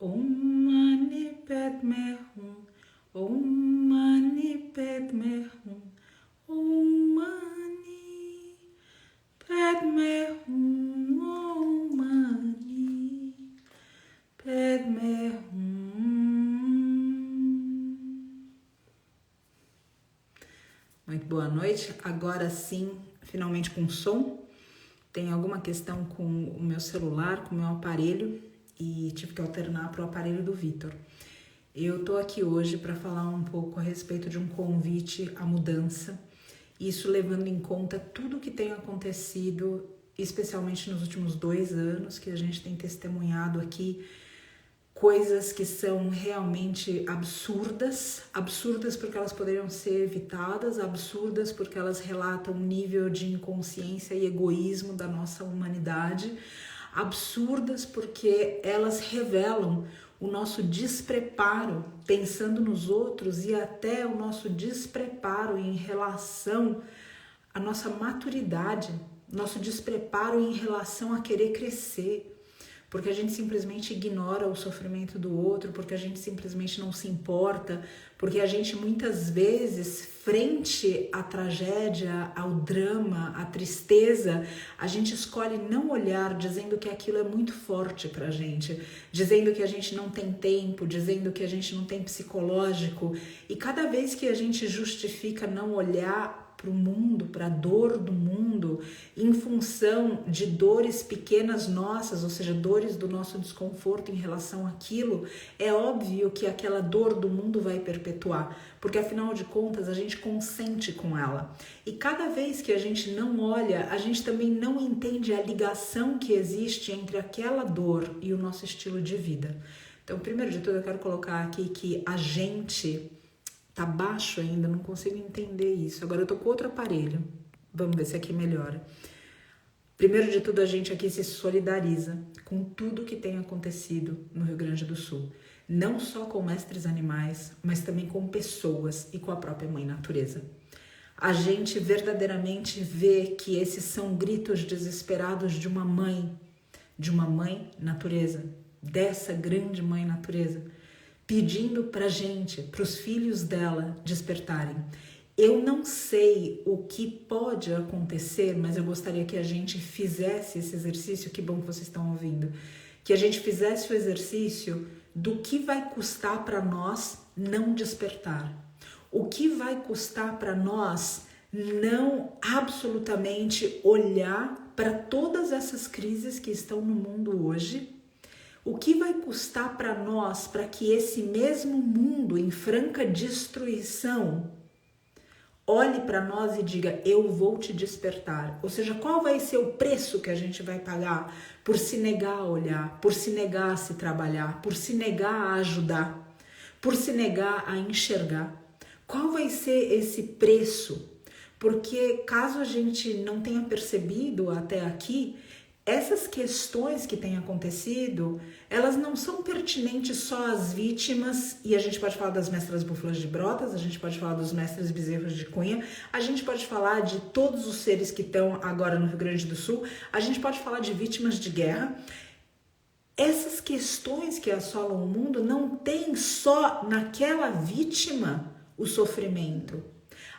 Om Mani Padme Hum. Om Mani Padme Hum. Om Mani Padme Hum. Om Mani Padme Hum. Muito boa noite. Agora sim, finalmente com som. Tem alguma questão com o meu celular, com o meu aparelho, e tive que alternar para o aparelho do Vitor. Eu tô aqui hoje para falar um pouco a respeito de um convite à mudança, isso levando em conta tudo que tem acontecido, especialmente nos últimos 2 anos, que a gente tem testemunhado aqui coisas que são realmente absurdas porque elas poderiam ser evitadas, absurdas porque elas relatam um nível de inconsciência e egoísmo da nossa humanidade, absurdas porque elas revelam o nosso despreparo pensando nos outros e até o nosso despreparo em relação à nossa maturidade, nosso despreparo em relação a querer crescer, porque a gente simplesmente ignora o sofrimento do outro, porque a gente simplesmente não se importa, porque a gente muitas vezes, frente à tragédia, ao drama, à tristeza, a gente escolhe não olhar, dizendo que aquilo é muito forte pra gente, dizendo que a gente não tem tempo, dizendo que a gente não tem psicológico, e cada vez que a gente justifica não olhar para o mundo, para a dor do mundo, em função de dores pequenas nossas, ou seja, dores do nosso desconforto em relação àquilo, é óbvio que aquela dor do mundo vai perpetuar, porque afinal de contas a gente consente com ela. E cada vez que a gente não olha, a gente também não entende a ligação que existe entre aquela dor e o nosso estilo de vida. Então, primeiro de tudo, eu quero colocar aqui que a gente tá baixo ainda, não consigo entender isso. Agora eu tô com outro aparelho. Vamos ver se aqui melhora. Primeiro de tudo, a gente aqui se solidariza com tudo que tem acontecido no Rio Grande do Sul. Não só com mestres animais, mas também com pessoas e com a própria mãe natureza. A gente verdadeiramente vê que esses são gritos desesperados de uma mãe natureza, dessa grande mãe natureza, pedindo pra gente, pros filhos dela despertarem. Eu não sei o que pode acontecer, mas eu gostaria que a gente fizesse esse exercício, que bom que vocês estão ouvindo, que a gente fizesse o exercício do que vai custar para nós não despertar. O que vai custar para nós não absolutamente olhar para todas essas crises que estão no mundo hoje. O que vai custar para nós, para que esse mesmo mundo em franca destruição olhe para nós e diga, eu vou te despertar? Ou seja, qual vai ser o preço que a gente vai pagar por se negar a olhar, por se negar a se trabalhar, por se negar a ajudar, por se negar a enxergar? Qual vai ser esse preço? Porque caso a gente não tenha percebido até aqui, essas questões que têm acontecido, elas não são pertinentes só às vítimas, e a gente pode falar das mestras búfalas de Brotas, a gente pode falar dos mestres bezerros de Cunha, a gente pode falar de todos os seres que estão agora no Rio Grande do Sul, a gente pode falar de vítimas de guerra. Essas questões que assolam o mundo não tem só naquela vítima o sofrimento.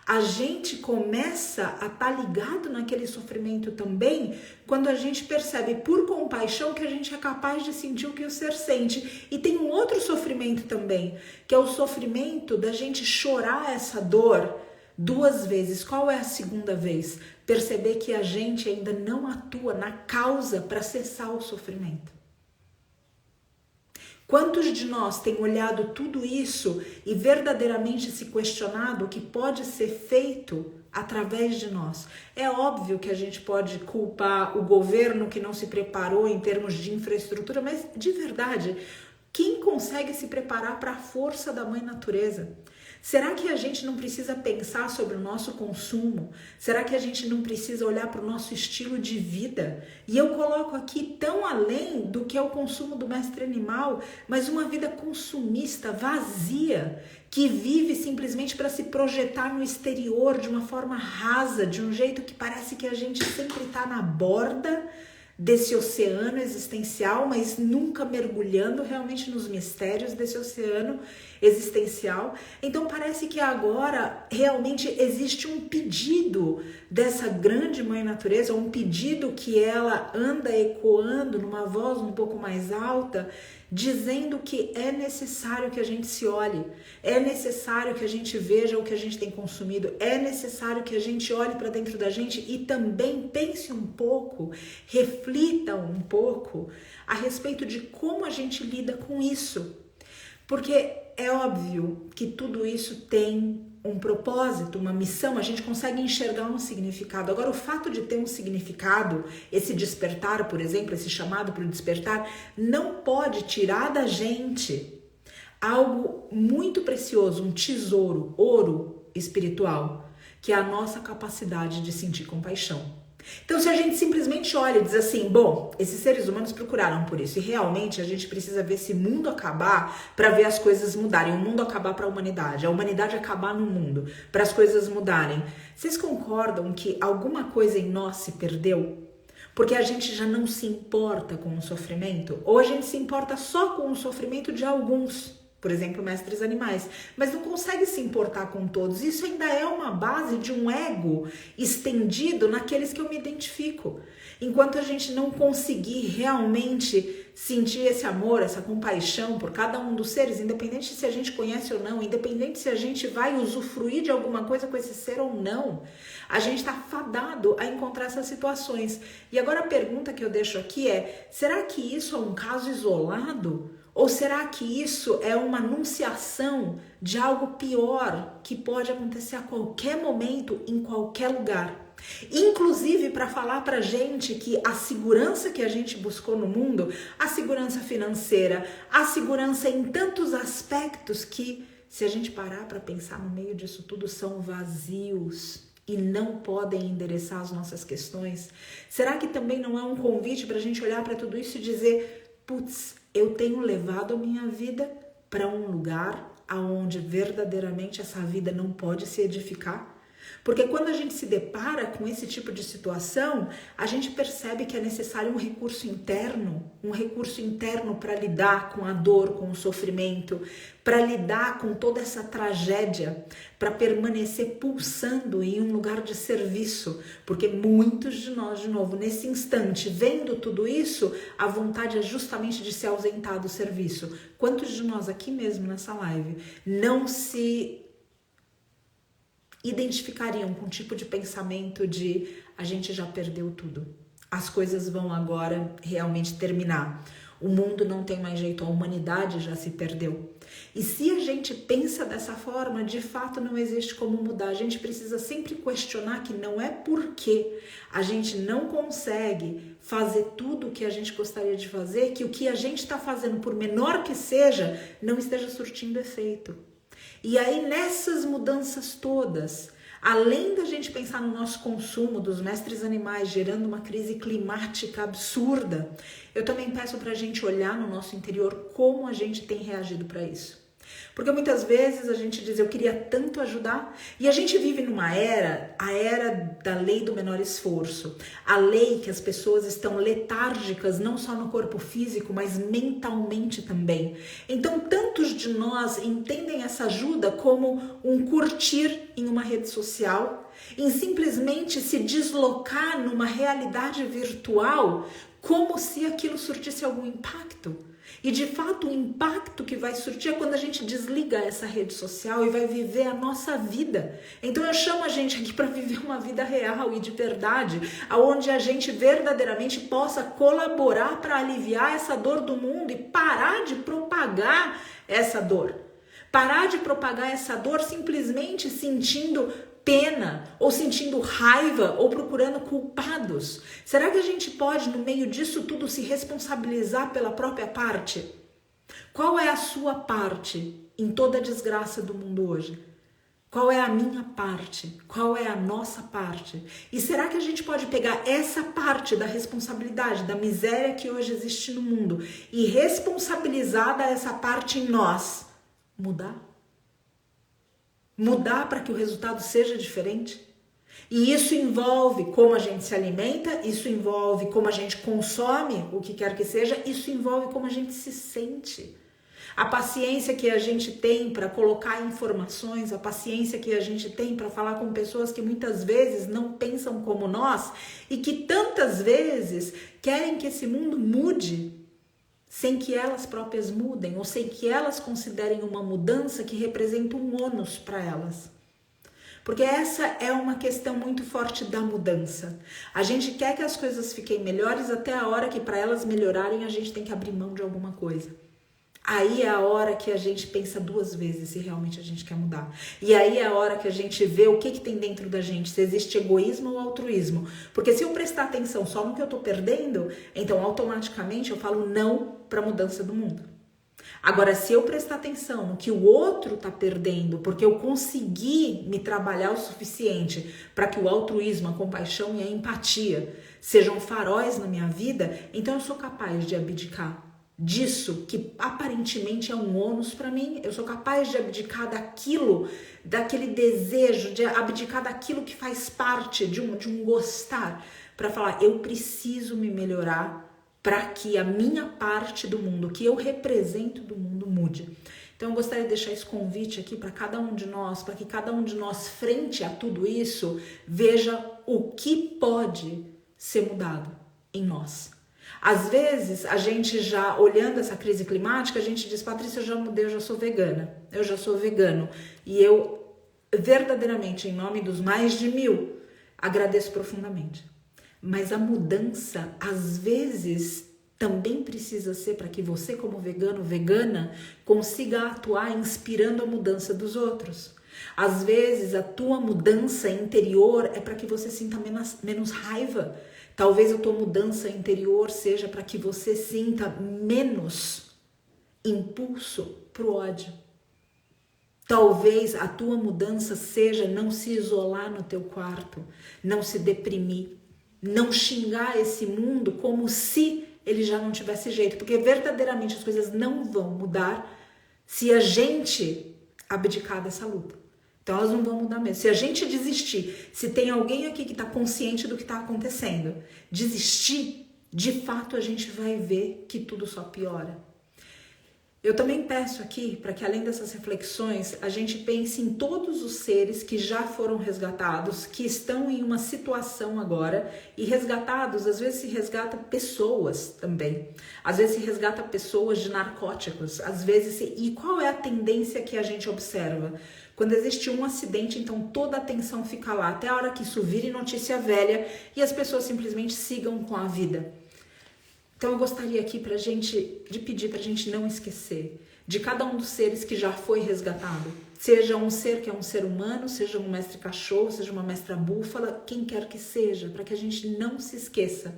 A gente começa a estar ligado naquele sofrimento também quando a gente percebe por compaixão que a gente é capaz de sentir o que o ser sente. E tem um outro sofrimento também, que é o sofrimento da gente chorar essa dor 2 vezes. Qual é a segunda vez? Perceber que a gente ainda não atua na causa para cessar o sofrimento. Quantos de nós têm olhado tudo isso e verdadeiramente se questionado o que pode ser feito através de nós? É óbvio que a gente pode culpar o governo que não se preparou em termos de infraestrutura, mas de verdade, quem consegue se preparar para a força da mãe natureza? Será que a gente não precisa pensar sobre o nosso consumo? Será que a gente não precisa olhar para o nosso estilo de vida? E eu coloco aqui tão além do que é o consumo do mestre animal, mas uma vida consumista, vazia, que vive simplesmente para se projetar no exterior de uma forma rasa, de um jeito que parece que a gente sempre está na borda desse oceano existencial, mas nunca mergulhando realmente nos mistérios desse oceano existencial. Então parece que agora realmente existe um pedido dessa grande mãe natureza, um pedido que ela anda ecoando numa voz um pouco mais alta, dizendo que é necessário que a gente se olhe, é necessário que a gente veja o que a gente tem consumido, é necessário que a gente olhe para dentro da gente e também pense um pouco, reflita um pouco a respeito de como a gente lida com isso. Porque é óbvio que tudo isso tem um propósito, uma missão, a gente consegue enxergar um significado. Agora, o fato de ter um significado, esse despertar, por exemplo, esse chamado para o despertar, não pode tirar da gente algo muito precioso, um tesouro, ouro espiritual, que é a nossa capacidade de sentir compaixão. Então, se a gente simplesmente olha e diz assim, bom, esses seres humanos procuraram por isso e realmente a gente precisa ver esse mundo acabar para ver as coisas mudarem, o mundo acabar para a humanidade acabar no mundo, para as coisas mudarem. Vocês concordam que alguma coisa em nós se perdeu? Porque a gente já não se importa com o sofrimento? Ou a gente se importa só com o sofrimento de alguns? Por exemplo, mestres animais, mas não consegue se importar com todos. Isso ainda é uma base de um ego estendido naqueles que eu me identifico. Enquanto a gente não conseguir realmente sentir esse amor, essa compaixão por cada um dos seres, independente se a gente conhece ou não, independente se a gente vai usufruir de alguma coisa com esse ser ou não, a gente está fadado a encontrar essas situações. E agora a pergunta que eu deixo aqui é, será que isso é um caso isolado? Ou será que isso é uma anunciação de algo pior que pode acontecer a qualquer momento, em qualquer lugar? Inclusive para falar pra gente que a segurança que a gente buscou no mundo, a segurança financeira, a segurança em tantos aspectos que, se a gente parar para pensar no meio disso tudo, são vazios e não podem endereçar as nossas questões. Será que também não é um convite para a gente olhar para tudo isso e dizer, putz, eu tenho levado a minha vida para um lugar aonde verdadeiramente essa vida não pode se edificar? Porque quando a gente se depara com esse tipo de situação, a gente percebe que é necessário um recurso interno para lidar com a dor, com o sofrimento, para lidar com toda essa tragédia, para permanecer pulsando em um lugar de serviço. Porque muitos de nós, de novo, nesse instante, vendo tudo isso, a vontade é justamente de se ausentar do serviço. Quantos de nós aqui mesmo nessa live não se identificariam com um tipo de pensamento de a gente já perdeu tudo, as coisas vão agora realmente terminar, o mundo não tem mais jeito, a humanidade já se perdeu? E se a gente pensa dessa forma, de fato não existe como mudar. A gente precisa sempre questionar que não é porque a gente não consegue fazer tudo o que a gente gostaria de fazer, que o que a gente está fazendo, por menor que seja, não esteja surtindo efeito. E aí nessas mudanças todas, além da gente pensar no nosso consumo dos mestres animais, gerando uma crise climática absurda, eu também peço para a gente olhar no nosso interior como a gente tem reagido para isso. Porque muitas vezes a gente diz, eu queria tanto ajudar, e a gente vive numa era, a era da lei do menor esforço, a lei que as pessoas estão letárgicas, não só no corpo físico, mas mentalmente também. Então, tantos de nós entendem essa ajuda como um curtir em uma rede social, em simplesmente se deslocar numa realidade virtual, como se aquilo surtisse algum impacto. E de fato o impacto que vai surtir é quando a gente desliga essa rede social e vai viver a nossa vida. Então eu chamo a gente aqui para viver uma vida real e de verdade, onde a gente verdadeiramente possa colaborar para aliviar essa dor do mundo e parar de propagar essa dor. Parar de propagar essa dor simplesmente sentindo pena, ou sentindo raiva, ou procurando culpados. Será que a gente pode, no meio disso tudo, se responsabilizar pela própria parte? Qual é a sua parte em toda a desgraça do mundo hoje? Qual é a minha parte? Qual é a nossa parte? E será que a gente pode pegar essa parte da responsabilidade, da miséria que hoje existe no mundo, e responsabilizada essa parte em nós, mudar? Mudar para que o resultado seja diferente? E isso envolve como a gente se alimenta, isso envolve como a gente consome o que quer que seja, isso envolve como a gente se sente. A paciência que a gente tem para colocar informações, a paciência que a gente tem para falar com pessoas que muitas vezes não pensam como nós e que tantas vezes querem que esse mundo mude sem que elas próprias mudem ou sem que elas considerem uma mudança que representa um ônus para elas. Porque essa é uma questão muito forte da mudança. A gente quer que as coisas fiquem melhores até a hora que para elas melhorarem a gente tem que abrir mão de alguma coisa. Aí é a hora que a gente pensa duas vezes se realmente a gente quer mudar. E aí é a hora que a gente vê o que tem dentro da gente, se existe egoísmo ou altruísmo. Porque se eu prestar atenção só no que eu tô perdendo, então automaticamente eu falo não para a mudança do mundo. Agora, se eu prestar atenção no que o outro tá perdendo, porque eu consegui me trabalhar o suficiente para que o altruísmo, a compaixão e a empatia sejam faróis na minha vida, então eu sou capaz de abdicar disso que aparentemente é um ônus para mim. Eu sou capaz de abdicar daquele desejo, de abdicar daquilo que faz parte de um gostar, para falar, eu preciso me melhorar para que a minha parte do mundo, que eu represento do mundo, mude. Então eu gostaria de deixar esse convite aqui para cada um de nós, para que cada um de nós, frente a tudo isso, veja o que pode ser mudado em nós. Às vezes, a gente já, olhando essa crise climática, a gente diz, Patrícia, eu já mudei, eu já sou vegana, eu já sou vegano. E eu, verdadeiramente, em nome dos mais de 1000, agradeço profundamente. Mas a mudança, às vezes, também precisa ser para que você, como vegano, vegana, consiga atuar inspirando a mudança dos outros. Às vezes, a tua mudança interior é para que você sinta menos raiva. Talvez a tua mudança interior seja para que você sinta menos impulso para o ódio. Talvez a tua mudança seja não se isolar no teu quarto, não se deprimir, não xingar esse mundo como se ele já não tivesse jeito, porque verdadeiramente as coisas não vão mudar se a gente abdicar dessa luta. Então elas não vão mudar mesmo. Se a gente desistir, se tem alguém aqui que está consciente do que está acontecendo, desistir, de fato a gente vai ver que tudo só piora. Eu também peço aqui, para que além dessas reflexões, a gente pense em todos os seres que já foram resgatados, que estão em uma situação agora, e resgatados, às vezes se resgata pessoas também, às vezes se resgata pessoas de narcóticos, às vezes e qual é a tendência que a gente observa? Quando existe um acidente, então toda a atenção fica lá, até a hora que isso vire notícia velha e as pessoas simplesmente sigam com a vida. Então eu gostaria aqui de pedir para a gente não esquecer de cada um dos seres que já foi resgatado. Seja um ser que é um ser humano, seja um mestre cachorro, seja uma mestra búfala, quem quer que seja, para que a gente não se esqueça.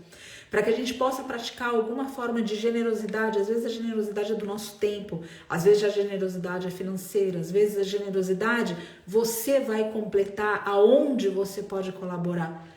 Para que a gente possa praticar alguma forma de generosidade. Às vezes a generosidade é do nosso tempo, às vezes a generosidade é financeira, às vezes a generosidade você vai completar aonde você pode colaborar.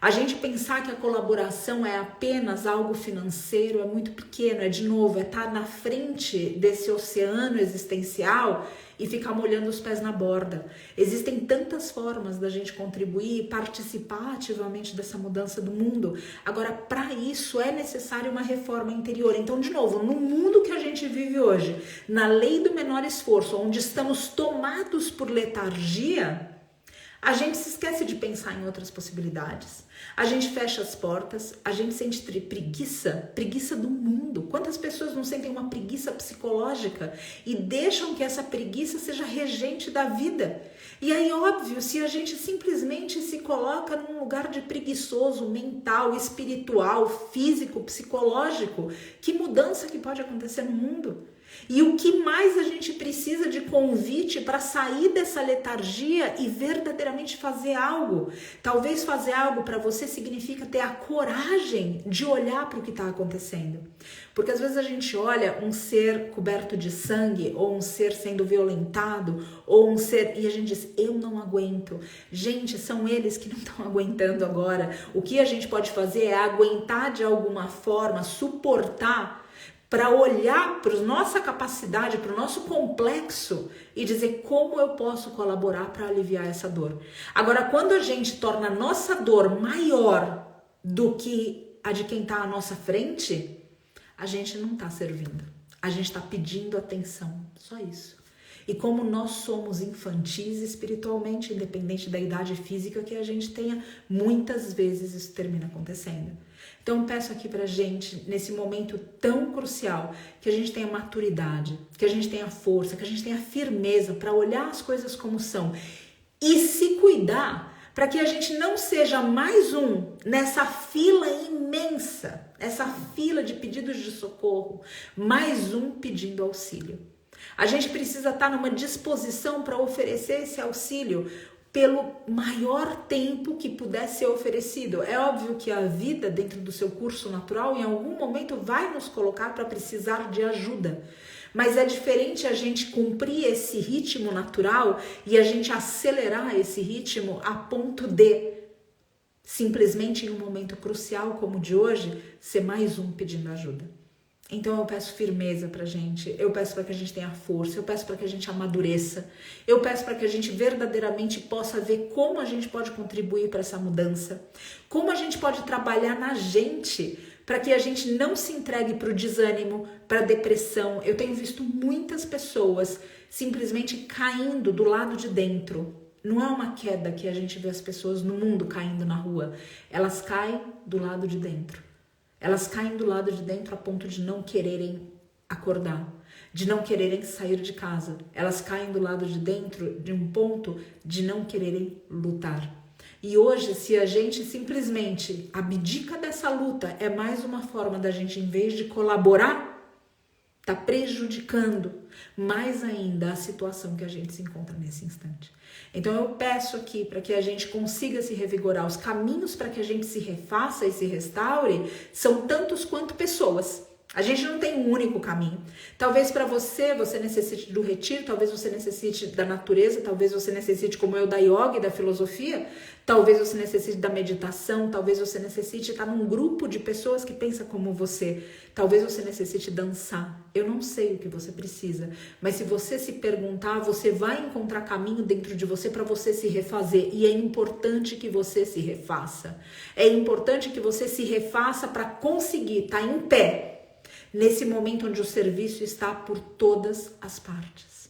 A gente pensar que a colaboração é apenas algo financeiro é muito pequeno, é estar na frente desse oceano existencial e ficar molhando os pés na borda. Existem tantas formas da gente contribuir e participar ativamente dessa mudança do mundo. Agora, para isso é necessário uma reforma interior. Então, de novo, no mundo que a gente vive hoje, na lei do menor esforço, onde estamos tomados por letargia, a gente se esquece de pensar em outras possibilidades. A gente fecha as portas, a gente sente preguiça do mundo. Quantas pessoas não sentem uma preguiça psicológica e deixam que essa preguiça seja regente da vida? E aí, óbvio, se a gente simplesmente se coloca num lugar de preguiçoso, mental, espiritual, físico, psicológico, que mudança que pode acontecer no mundo? E o que mais a gente precisa de convite para sair dessa letargia e verdadeiramente fazer algo? Talvez fazer algo para você significa ter a coragem de olhar para o que está acontecendo. Porque às vezes a gente olha um ser coberto de sangue, ou um ser sendo violentado, ou um ser... e a gente diz, eu não aguento. Gente, são eles que não estão aguentando agora. O que a gente pode fazer é aguentar de alguma forma, suportar, para olhar para a nossa capacidade, para o nosso complexo e dizer como eu posso colaborar para aliviar essa dor. Agora, quando a gente torna a nossa dor maior do que a de quem está à nossa frente, a gente não está servindo. A gente está pedindo atenção, só isso. E como nós somos infantis espiritualmente, independente da idade física que a gente tenha, muitas vezes isso termina acontecendo. Então eu peço aqui pra gente, nesse momento tão crucial, que a gente tenha maturidade, que a gente tenha força, que a gente tenha firmeza para olhar as coisas como são e se cuidar para que a gente não seja mais um nessa fila imensa, essa fila de pedidos de socorro, mais um pedindo auxílio. A gente precisa estar numa disposição para oferecer esse auxílio pelo maior tempo que puder ser oferecido. É óbvio que a vida, dentro do seu curso natural, em algum momento vai nos colocar para precisar de ajuda. Mas é diferente a gente cumprir esse ritmo natural e a gente acelerar esse ritmo a ponto de, simplesmente em um momento crucial como o de hoje, ser mais um pedindo ajuda. Então eu peço firmeza pra gente, eu peço para que a gente tenha força, eu peço para que a gente amadureça, eu peço para que a gente verdadeiramente possa ver como a gente pode contribuir para essa mudança, como a gente pode trabalhar na gente para que a gente não se entregue para o desânimo, para a depressão. Eu tenho visto muitas pessoas simplesmente caindo do lado de dentro. Não é uma queda que a gente vê as pessoas no mundo caindo na rua, elas caem do lado de dentro. Elas caem do lado de dentro a ponto de não quererem acordar, de não quererem sair de casa. Elas caem do lado de dentro de um ponto de não quererem lutar. E hoje, se a gente simplesmente abdica dessa luta, é mais uma forma da gente, em vez de colaborar, tá prejudicando mais ainda a situação que a gente se encontra nesse instante. Então eu peço aqui para que a gente consiga se revigorar. Os caminhos para que a gente se refaça e se restaure são tantos quanto pessoas. A gente não tem um único caminho. Talvez para você necessite do retiro, talvez você necessite da natureza, talvez você necessite, como eu, da yoga e da filosofia, talvez você necessite da meditação, talvez você necessite estar num grupo de pessoas que pensam como você, talvez você necessite dançar. Eu não sei o que você precisa, mas se você se perguntar, você vai encontrar caminho dentro de você para você se refazer, e é importante que você se refaça. É importante que você se refaça para conseguir estar em pé nesse momento onde o serviço está por todas as partes,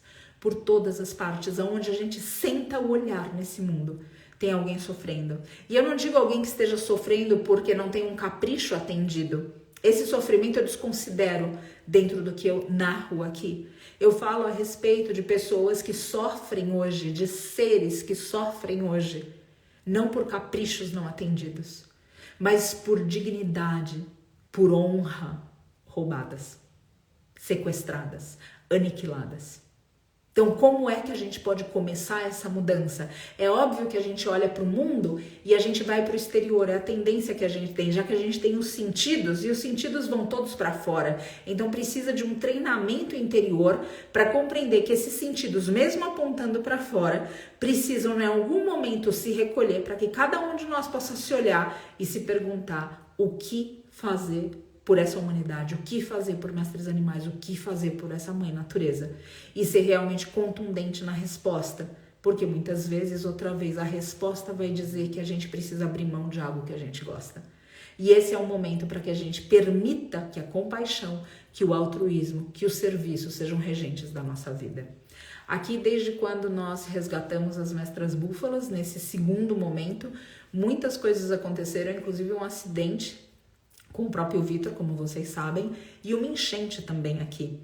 onde a gente senta o olhar nesse mundo, tem alguém sofrendo. E eu não digo alguém que esteja sofrendo porque não tem um capricho atendido. Esse sofrimento eu desconsidero dentro do que eu narro aqui. Eu falo a respeito de pessoas que sofrem hoje, de seres que sofrem hoje, não por caprichos não atendidos, mas por dignidade, por honra, roubadas, sequestradas, aniquiladas. Então, como é que a gente pode começar essa mudança? É óbvio que a gente olha para o mundo e a gente vai para o exterior, é a tendência que a gente tem, já que a gente tem os sentidos, e os sentidos vão todos para fora. Então, precisa de um treinamento interior para compreender que esses sentidos, mesmo apontando para fora, precisam em algum momento se recolher para que cada um de nós possa se olhar e se perguntar o que fazer por essa humanidade, o que fazer por mestres animais, o que fazer por essa mãe natureza, e ser realmente contundente na resposta, porque muitas vezes, outra vez, a resposta vai dizer que a gente precisa abrir mão de algo que a gente gosta. E esse é o momento para que a gente permita que a compaixão, que o altruísmo, que o serviço sejam regentes da nossa vida. Aqui, desde quando nós resgatamos as mestras búfalas, nesse segundo momento, muitas coisas aconteceram, inclusive um acidente com o próprio Vitor, como vocês sabem, e uma enchente também aqui.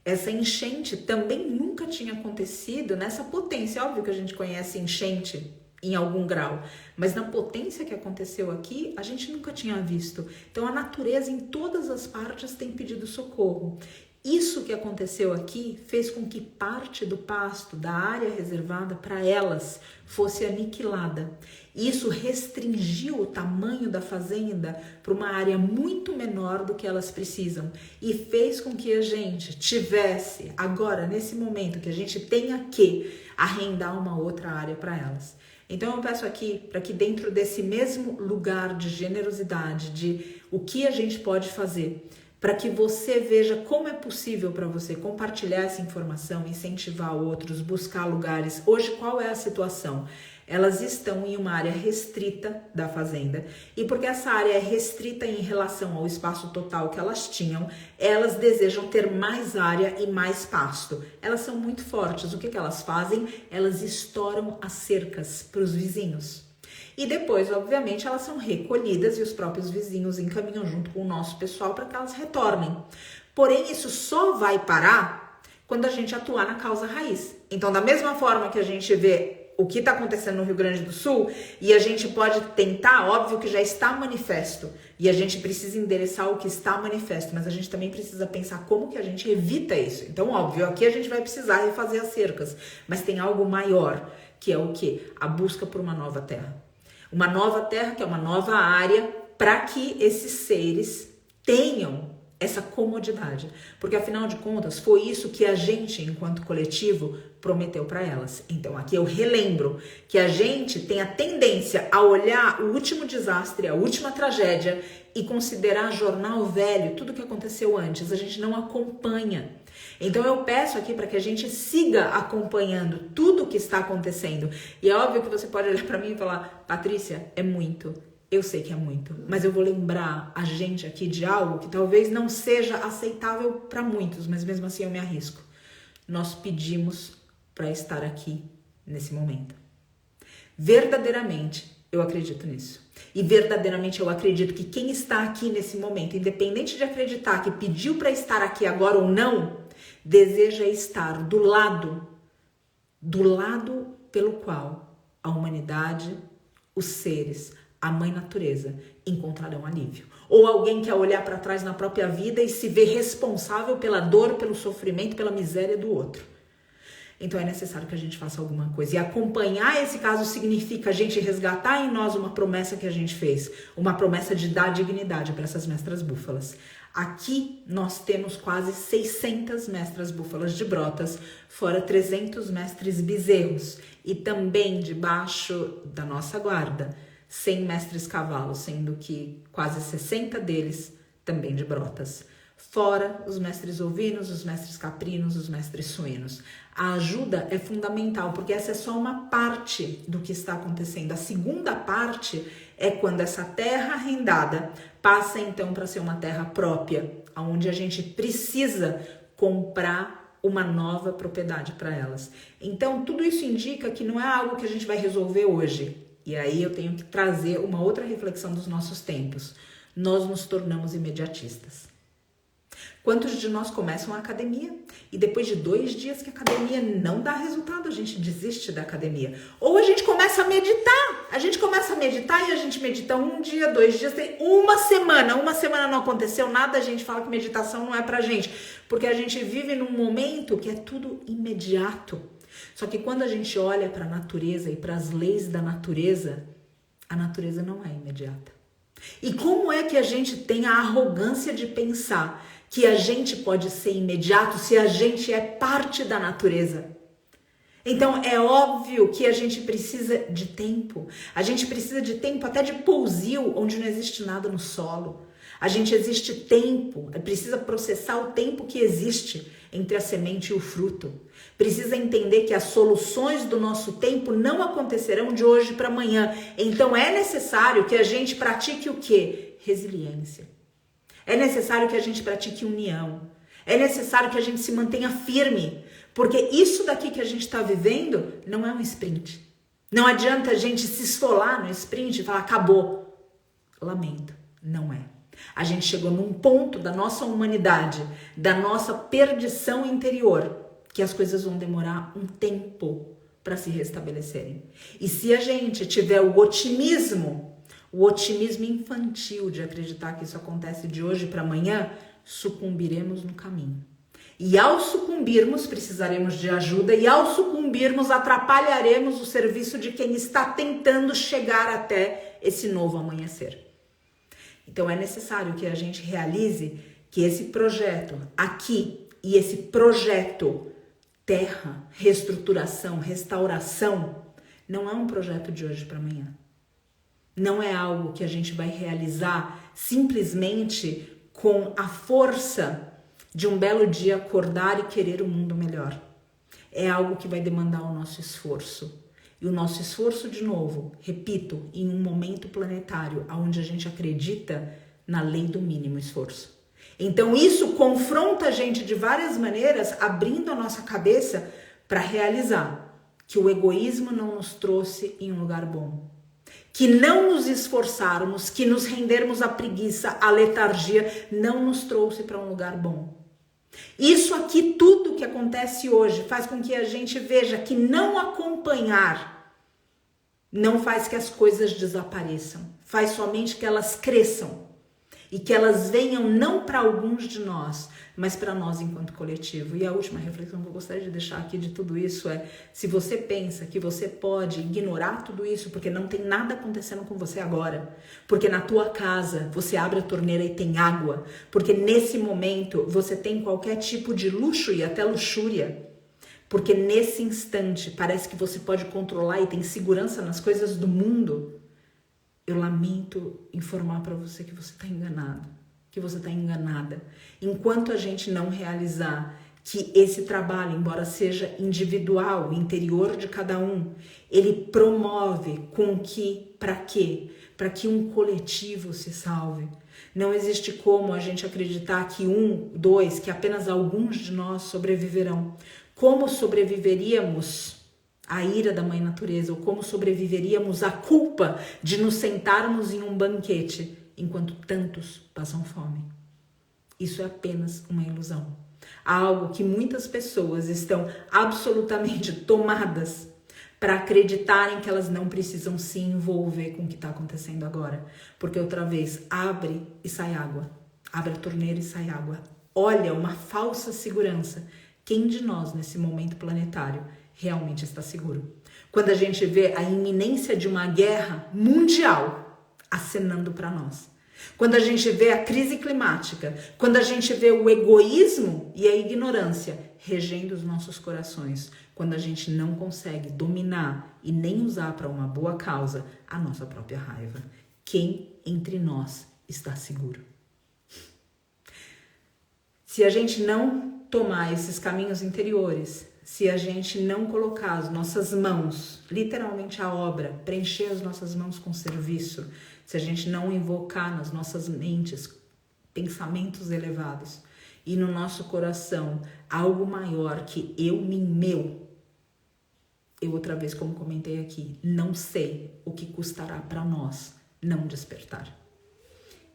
Essa enchente também nunca tinha acontecido nessa potência. Óbvio que a gente conhece enchente em algum grau, mas na potência que aconteceu aqui, a gente nunca tinha visto. Então a natureza em todas as partes tem pedido socorro. Isso que aconteceu aqui fez com que parte do pasto, da área reservada para elas, fosse aniquilada. Isso restringiu o tamanho da fazenda para uma área muito menor do que elas precisam e fez com que a gente tivesse, agora, nesse momento, que a gente tenha que arrendar uma outra área para elas. Então eu peço aqui para que dentro desse mesmo lugar de generosidade, de o que a gente pode fazer, para que você veja como é possível para você compartilhar essa informação, incentivar outros, buscar lugares. Hoje, qual é a situação? Elas estão em uma área restrita da fazenda e porque essa área é restrita em relação ao espaço total que elas tinham, elas desejam ter mais área e mais pasto. Elas são muito fortes. O que elas fazem? Elas estouram as cercas para os vizinhos. E depois, obviamente, elas são recolhidas e os próprios vizinhos encaminham junto com o nosso pessoal para que elas retornem. Porém, isso só vai parar quando a gente atuar na causa raiz. Então, da mesma forma que a gente vê o que está acontecendo no Rio Grande do Sul, e a gente pode tentar, óbvio que já está manifesto, e a gente precisa endereçar o que está manifesto, mas a gente também precisa pensar como que a gente evita isso. Então, óbvio, aqui a gente vai precisar refazer as cercas, mas tem algo maior, que é o quê? A busca por uma nova terra. Uma nova terra, que é uma nova área, para que esses seres tenham essa comodidade. Porque, afinal de contas, foi isso que a gente, enquanto coletivo, prometeu para elas. Então, aqui eu relembro que a gente tem a tendência a olhar o último desastre, a última tragédia e considerar jornal velho, tudo que aconteceu antes. A gente não acompanha. Então, eu peço aqui para que a gente siga acompanhando tudo o que está acontecendo. E é óbvio que você pode olhar para mim e falar, Patrícia, é muito. Eu sei que é muito, mas eu vou lembrar a gente aqui de algo que talvez não seja aceitável para muitos, mas mesmo assim eu me arrisco. Nós pedimos para estar aqui nesse momento. Verdadeiramente, eu acredito nisso. E verdadeiramente eu acredito que quem está aqui nesse momento, independente de acreditar que pediu para estar aqui agora ou não, deseja estar do lado pelo qual a humanidade, os seres, a mãe natureza encontrarão alívio. Ou alguém quer olhar para trás na própria vida e se ver responsável pela dor, pelo sofrimento, pela miséria do outro. Então é necessário que a gente faça alguma coisa. E acompanhar esse caso significa a gente resgatar em nós uma promessa que a gente fez. Uma promessa de dar dignidade para essas mestras búfalas. Aqui nós temos quase 600 mestras búfalas de Brotas, fora 300 mestres bezerros. E também debaixo da nossa guarda, 100 mestres cavalos, sendo que quase 60 deles também de Brotas. Fora os mestres ovinos, os mestres caprinos, os mestres suínos. A ajuda é fundamental, porque essa é só uma parte do que está acontecendo. A segunda parte é quando essa terra arrendada passa então para ser uma terra própria, onde a gente precisa comprar uma nova propriedade para elas. Então, tudo isso indica que não é algo que a gente vai resolver hoje. E aí eu tenho que trazer uma outra reflexão dos nossos tempos. Nós nos tornamos imediatistas. Quantos de nós começam a academia e depois de 2 dias que a academia não dá resultado, a gente desiste da academia? Ou a gente começa a meditar. A gente começa a meditar e a gente medita 1 dia, 2 dias, tem uma semana não aconteceu nada, a gente fala que meditação não é pra gente. Porque a gente vive num momento que é tudo imediato. Só que quando a gente olha para a natureza e para as leis da natureza, a natureza não é imediata. E como é que a gente tem a arrogância de pensar que a gente pode ser imediato se a gente é parte da natureza? Então é óbvio que a gente precisa de tempo. A gente precisa de tempo até de pousio, onde não existe nada no solo. A gente existe tempo, precisa processar o tempo que existe entre a semente e o fruto. Precisa entender que as soluções do nosso tempo não acontecerão de hoje para amanhã. Então é necessário que a gente pratique o quê? Resiliência. É necessário que a gente pratique união. É necessário que a gente se mantenha firme. Porque isso daqui que a gente está vivendo não é um sprint. Não adianta a gente se esfolar no sprint e falar, acabou. Lamento, não é. A gente chegou num ponto da nossa humanidade, da nossa perdição interior, que as coisas vão demorar um tempo para se restabelecerem. E se a gente tiver o otimismo infantil de acreditar que isso acontece de hoje para amanhã, sucumbiremos no caminho. E ao sucumbirmos, precisaremos de ajuda, e ao sucumbirmos, atrapalharemos o serviço de quem está tentando chegar até esse novo amanhecer. Então é necessário que a gente realize que esse projeto aqui e esse projeto terra, reestruturação, restauração, não é um projeto de hoje para amanhã. Não é algo que a gente vai realizar simplesmente com a força de um belo dia acordar e querer um mundo melhor. É algo que vai demandar o nosso esforço. E o nosso esforço, de novo, repito, em um momento planetário, onde a gente acredita na lei do mínimo esforço. Então isso confronta a gente de várias maneiras, abrindo a nossa cabeça para realizar que o egoísmo não nos trouxe em um lugar bom. Que não nos esforçarmos, que nos rendermos à preguiça, à letargia, não nos trouxe para um lugar bom. Isso aqui, tudo que acontece hoje, faz com que a gente veja que não acompanhar não faz que as coisas desapareçam, faz somente que elas cresçam e que elas venham não para alguns de nós, mas para nós enquanto coletivo. E a última reflexão que eu gostaria de deixar aqui de tudo isso é: se você pensa que você pode ignorar tudo isso porque não tem nada acontecendo com você agora, porque na tua casa você abre a torneira e tem água, porque nesse momento você tem qualquer tipo de luxo e até luxúria, porque nesse instante parece que você pode controlar e tem segurança nas coisas do mundo, eu lamento informar para você que você está enganado, que você está enganada. Enquanto a gente não realizar que esse trabalho, embora seja individual, interior de cada um, ele promove com que, para quê? Para que um coletivo se salve. Não existe como a gente acreditar que que apenas alguns de nós sobreviverão. Como sobreviveríamos à ira da mãe natureza, ou como sobreviveríamos à culpa de nos sentarmos em um banquete enquanto tantos passam fome? Isso é apenas uma ilusão. Há algo que muitas pessoas estão absolutamente tomadas para acreditarem que elas não precisam se envolver com o que está acontecendo agora. Porque outra vez, abre e sai água. Abre a torneira e sai água. Olha, uma falsa segurança. Quem de nós, nesse momento planetário, realmente está seguro? Quando a gente vê a iminência de uma guerra mundial acenando para nós. Quando a gente vê a crise climática, quando a gente vê o egoísmo e a ignorância regendo os nossos corações, quando a gente não consegue dominar e nem usar para uma boa causa a nossa própria raiva. Quem entre nós está seguro? Se a gente não tomar esses caminhos interiores, se a gente não colocar as nossas mãos, literalmente a obra, preencher as nossas mãos com serviço, se a gente não invocar nas nossas mentes pensamentos elevados e no nosso coração algo maior que eu, mim, meu, eu outra vez, como comentei aqui, não sei o que custará para nós não despertar.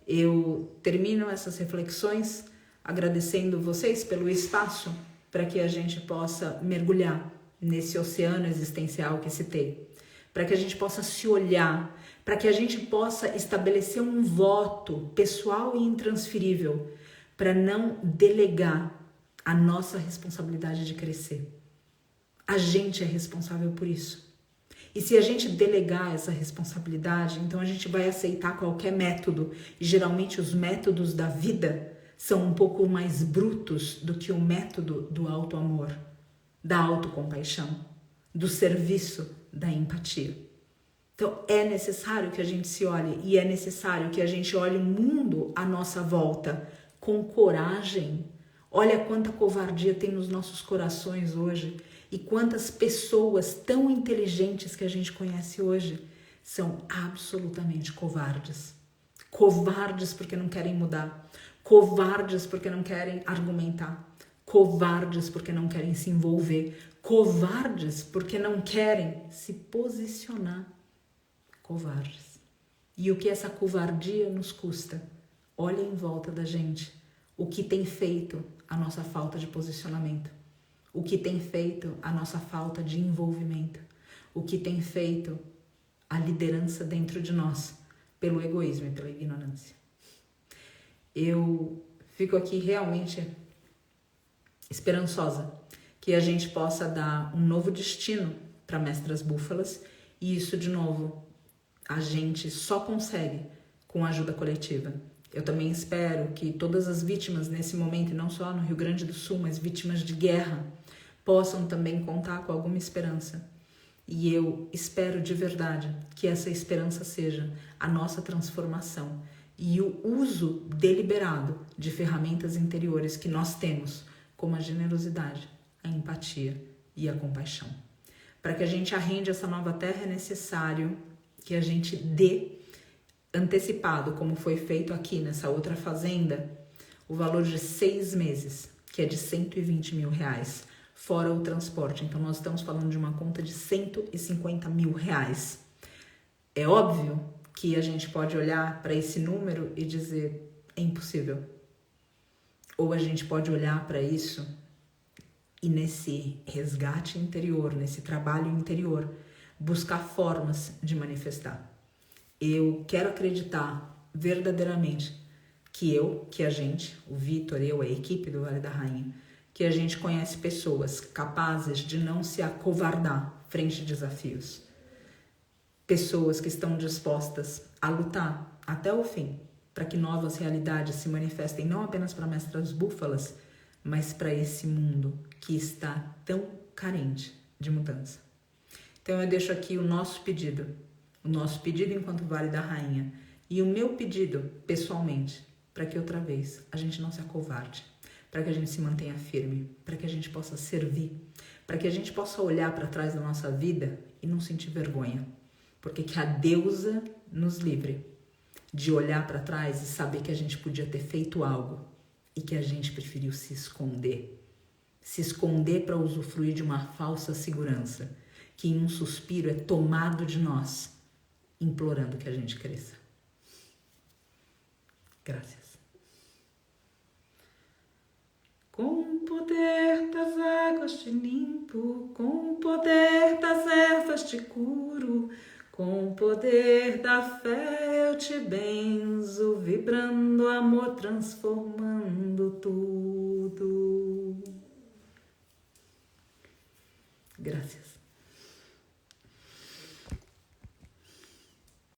Eu termino essas reflexões agradecendo vocês pelo espaço para que a gente possa mergulhar nesse oceano existencial que citei, para que a gente possa se olhar, para que a gente possa estabelecer um voto pessoal e intransferível para não delegar a nossa responsabilidade de crescer. A gente é responsável por isso. E se a gente delegar essa responsabilidade, então a gente vai aceitar qualquer método. E geralmente os métodos da vida são um pouco mais brutos do que o método do auto-amor, da autocompaixão, do serviço, da empatia. Então é necessário que a gente se olhe e é necessário que a gente olhe o mundo à nossa volta com coragem. Olha quanta covardia tem nos nossos corações hoje e quantas pessoas tão inteligentes que a gente conhece hoje são absolutamente covardes. Covardes porque não querem mudar, covardes porque não querem argumentar, covardes porque não querem se envolver, covardes porque não querem se posicionar. Covardes. E o que essa covardia nos custa? Olha em volta da gente o que tem feito a nossa falta de posicionamento, o que tem feito a nossa falta de envolvimento, o que tem feito a liderança dentro de nós pelo egoísmo e pela ignorância. Eu fico aqui realmente esperançosa que a gente possa dar um novo destino para Mestras Búfalas e isso, de novo, a gente só consegue com a ajuda coletiva. Eu também espero que todas as vítimas nesse momento, não só no Rio Grande do Sul, mas vítimas de guerra, possam também contar com alguma esperança. E eu espero de verdade que essa esperança seja a nossa transformação, e o uso deliberado de ferramentas interiores que nós temos, como a generosidade, a empatia e a compaixão. Para que a gente arrende essa nova terra, é necessário que a gente dê antecipado, como foi feito aqui nessa outra fazenda, o valor de 6 meses, que é de R$120 mil, fora o transporte. Então nós estamos falando de uma conta de R$150 mil. É óbvio que a gente pode olhar para esse número e dizer, é impossível. Ou a gente pode olhar para isso e nesse resgate interior, nesse trabalho interior, buscar formas de manifestar. Eu quero acreditar verdadeiramente que a gente, o Vitor, eu, a equipe do Vale da Rainha, que a gente conhece pessoas capazes de não se acovardar frente a desafios. Pessoas que estão dispostas a lutar até o fim para que novas realidades se manifestem não apenas para Mestras Búfalas, mas para esse mundo que está tão carente de mudança. Então eu deixo aqui o nosso pedido enquanto Vale da Rainha e o meu pedido pessoalmente, para que outra vez a gente não se acovarde, para que a gente se mantenha firme, para que a gente possa servir, para que a gente possa olhar para trás da nossa vida e não sentir vergonha, porque que a deusa nos livre de olhar para trás e saber que a gente podia ter feito algo e que a gente preferiu se esconder para usufruir de uma falsa segurança que em um suspiro é tomado de nós, implorando que a gente cresça. Graças. Com o poder das águas te limpo, com o poder das ervas te curo, com o poder da fé eu te benzo, vibrando amor, transformando tudo. Graças.